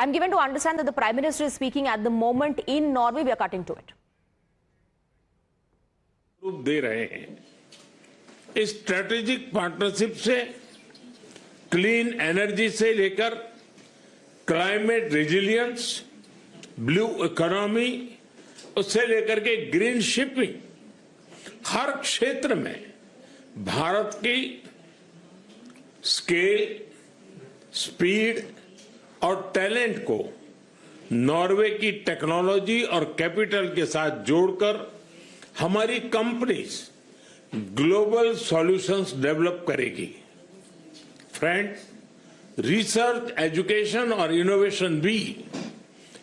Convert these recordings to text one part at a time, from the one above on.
I'm given to understand that the Prime Minister is speaking at the moment in Norway. We are cutting to it. दे रहे हैं इस strategic partnership से clean energy से लेकर climate resilience, blue economy, उससे लेकर के green shipping, हर क्षेत्र में भारत की स्केल, स्पीड और टैलेंट को नॉर्वे की टेक्नोलॉजी और कैपिटल के साथ जोड़कर हमारी कंपनीज ग्लोबल सॉल्यूशंस डेवलप करेगी। फ्रेंड्स, रिसर्च, एजुकेशन और इनोवेशन भी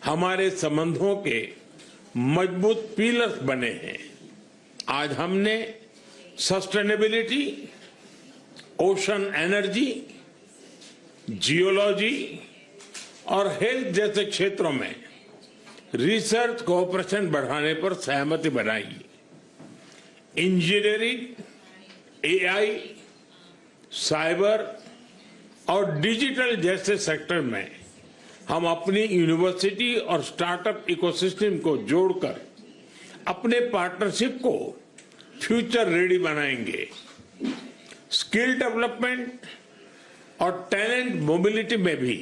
हमारे संबंधों के मजबूत पिलर्स बने हैं। आज हमने सस्टेनेबिलिटी, ओशन एनर्जी, जियोलॉजी और हेल्थ जैसे क्षेत्रों में रिसर्च कोऑपरेशन बढ़ाने पर सहमति बनाई। इंजीनियरिंग, एआई, साइबर और डिजिटल जैसे सेक्टर में हम अपनी यूनिवर्सिटी और स्टार्टअप इकोसिस्टम को जोड़कर अपने पार्टनरशिप को फ्यूचर रेडी बनाएंगे। स्किल डेवलपमेंट और टैलेंट मोबिलिटी में भी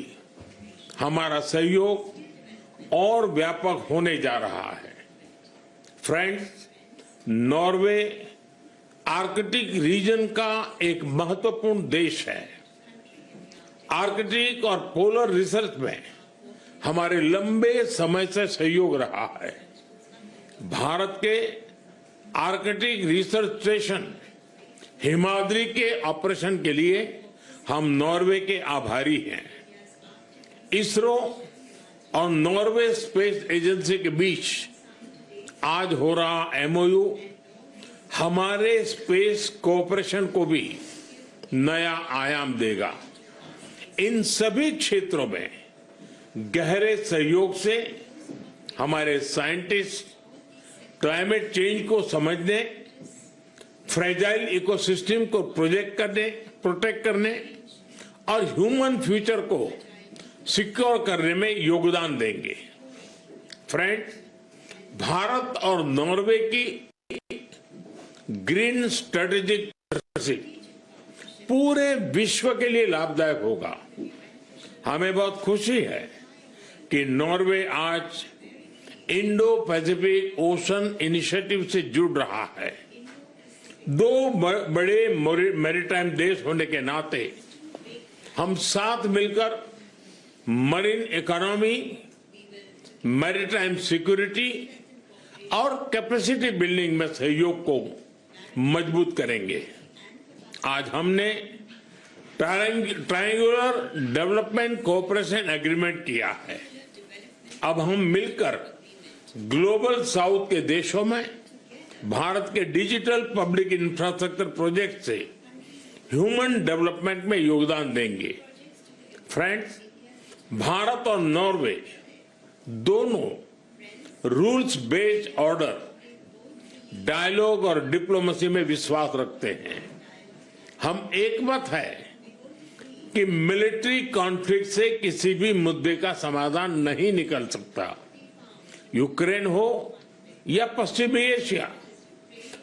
हमारा सहयोग और व्यापक होने जा रहा है। फ्रेंड्स, नॉर्वे आर्कटिक रीजन का एक महत्वपूर्ण देश है। आर्कटिक और पोलर रिसर्च में हमारे लंबे समय से सहयोग रहा है। भारत के आर्कटिक रिसर्च स्टेशन हिमाद्री के ऑपरेशन के लिए हम नॉर्वे के आभारी हैं। इसरो और नॉर्वे स्पेस एजेंसी के बीच आज हो रहा एमओयू हमारे स्पेस कोऑपरेशन को भी नया आयाम देगा। इन सभी क्षेत्रों में गहरे सहयोग से हमारे साइंटिस्ट क्लाइमेट चेंज को समझने, फ्रेजाइल इकोसिस्टम को प्रोटेक्ट करने और ह्यूमन फ्यूचर को सिक्योर करने में योगदान देंगे। फ्रेंड्स, भारत और नॉर्वे की ग्रीन स्ट्रेटेजिक पार्टनरशिप पूरे विश्व के लिए लाभदायक होगा। हमें बहुत खुशी है कि नॉर्वे आज इंडो पैसिफिक ओशन इनिशिएटिव से जुड़ रहा है। दो बड़े मैरीटाइम देश होने के नाते हम साथ मिलकर मरीन इकोनॉमी, मैरीटाइम सिक्योरिटी और कैपेसिटी बिल्डिंग में सहयोग को मजबूत करेंगे। आज हमने ट्रायंगुलर डेवलपमेंट कोऑपरेशन एग्रीमेंट किया है। अब हम मिलकर ग्लोबल साउथ के देशों में भारत के डिजिटल पब्लिक इंफ्रास्ट्रक्चर प्रोजेक्ट से ह्यूमन डेवलपमेंट में योगदान देंगे। फ्रेंड्स, भारत और नॉर्वे दोनों रूल्स बेस्ड ऑर्डर, डायलॉग और डिप्लोमेसी में विश्वास रखते हैं। हम एकमत है कि मिलिट्री कॉन्फ्लिक्ट से किसी भी मुद्दे का समाधान नहीं निकल सकता। यूक्रेन हो या पश्चिमी एशिया,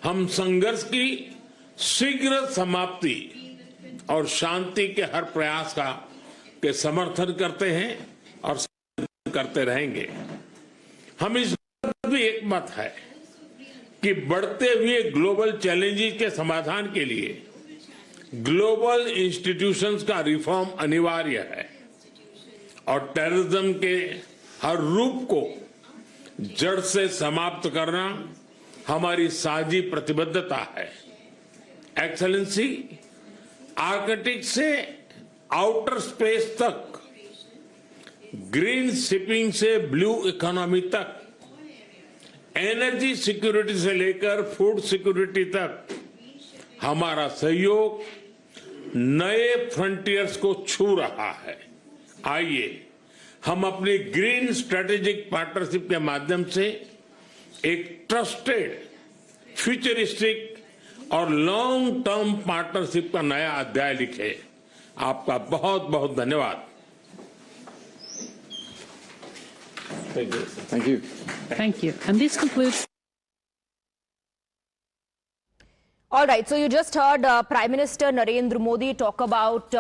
हम संघर्ष की शीघ्र समाप्ति और शांति के हर प्रयास के समर्थन करते हैं और करते रहेंगे। हम इस बात पर भी एकमत है कि बढ़ते हुए ग्लोबल चैलेंजेस के समाधान के लिए ग्लोबल इंस्टीट्यूशंस का रिफॉर्म अनिवार्य है और टेररिज्म के हर रूप को जड़ से समाप्त करना हमारी साझी प्रतिबद्धता है। एक्सेलेंसी, आर्कटिक से आउटर स्पेस तक, ग्रीन शिपिंग से ब्लू इकोनॉमी तक, एनर्जी सिक्योरिटी से लेकर फूड सिक्योरिटी तक हमारा सहयोग नए फ्रंटियर्स को छू रहा है। आइए हम अपनी ग्रीन स्ट्रेटेजिक पार्टनरशिप के माध्यम से एक ट्रस्टेड, फ्यूचरिस्टिक और लॉन्ग टर्म पार्टनरशिप का नया अध्याय लिखें। आपका बहुत बहुत धन्यवाद। Thank you. Thank you. And this concludes. All right, so you just heard Prime Minister Narendra Modi talk about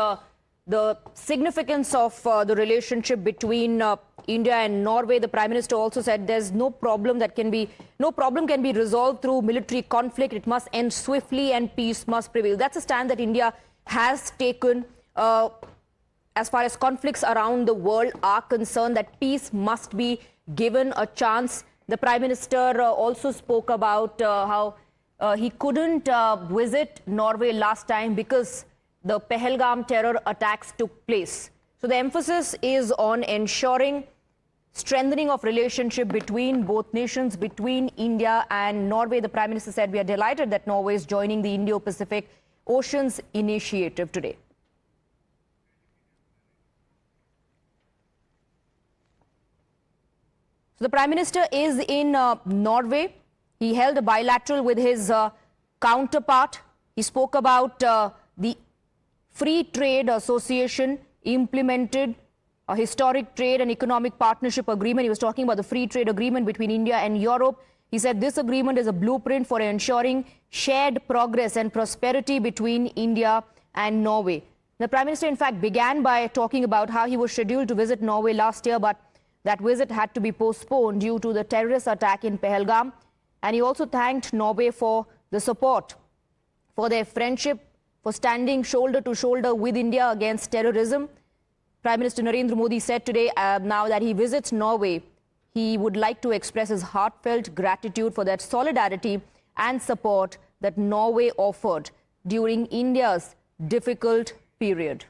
the significance of the relationship between India and Norway. The Prime Minister also said there's no problem can be resolved through military conflict. It must end swiftly and peace must prevail. That's a stand that India has taken as far as conflicts around the world are concerned, that peace must be given a chance. The Prime Minister also spoke about how he couldn't visit Norway last time because the Pahalgam terror attacks took place. So the emphasis is on ensuring strengthening of relationship between both nations, between India and Norway. The Prime Minister said, we are delighted that Norway is joining the Indo-Pacific Oceans Initiative today. So the Prime Minister is in Norway. He held a bilateral with his counterpart. He spoke about the Free Trade Association implemented a historic trade and economic partnership agreement. He was talking about the free trade agreement between India and Europe. He said this agreement is a blueprint for ensuring shared progress and prosperity between India and Norway. The Prime Minister, in fact, began by talking about how he was scheduled to visit Norway last year, but that visit had to be postponed due to the terrorist attack in Pahalgam. And he also thanked Norway for the support, for their friendship, for standing shoulder to shoulder with India against terrorism. Prime Minister Narendra Modi said today, now that he visits Norway, he would like to express his heartfelt gratitude for that solidarity and support that Norway offered during India's difficult period.